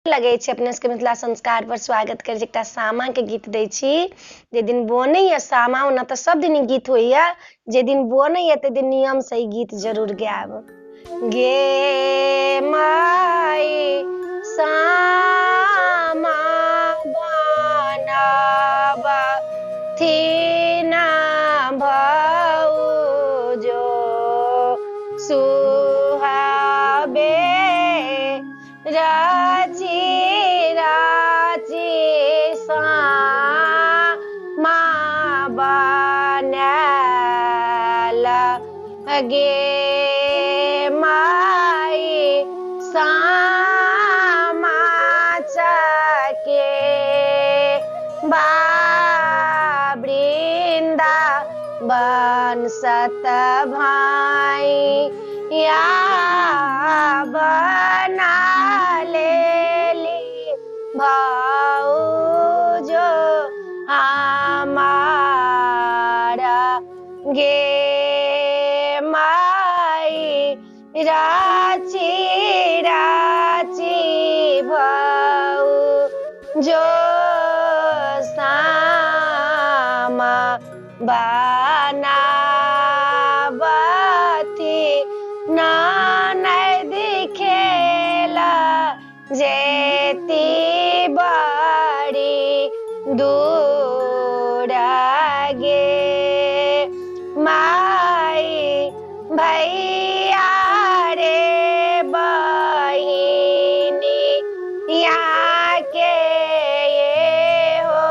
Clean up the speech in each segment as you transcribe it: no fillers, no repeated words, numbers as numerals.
लगे छे अपने सबके मिथिला संस्कार पर स्वागत कर एकटा सामा के गीत दै छी। जे दिन बनैया सामा ओना तऽ सब दिन गीत होइया, जे दिन बनैया ते दिन नियम से ई गीत जरूर गायब। गे माई सामा बनाबा थीना भौजो सुहाबे राची राची सामा बनाला गे माई सामा चके बृंदा बन सत भाई या बना लेली भौजो हमारा गे माई राची राची भौजो सामा बनावती ननद खेला जेती बड़ी दूर गे माई भैया रे बहिनी यहाँ के ये हो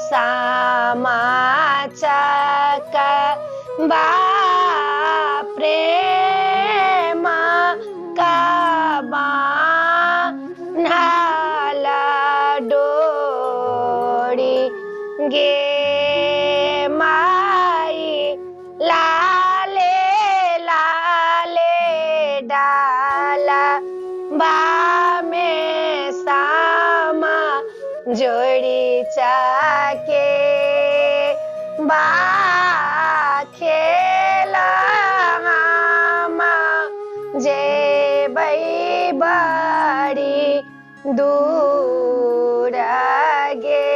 सामा चका बा प्रेम का बान्हाला डोरी गे माई लाले लाले डाला बा में सामा जोड़ी चाके बा खेला जे बड़ी दूर गे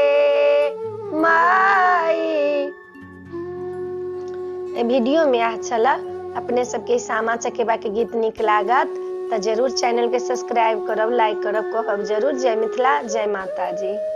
माई। वीडियो में अच्छा अपने सबके सामा चकेबा के गीत निक लागत तो जरूर चैनल के सब्सक्राइब करब, लाइक करब, कहब जरूर। जय मिथिला, जय माता जी।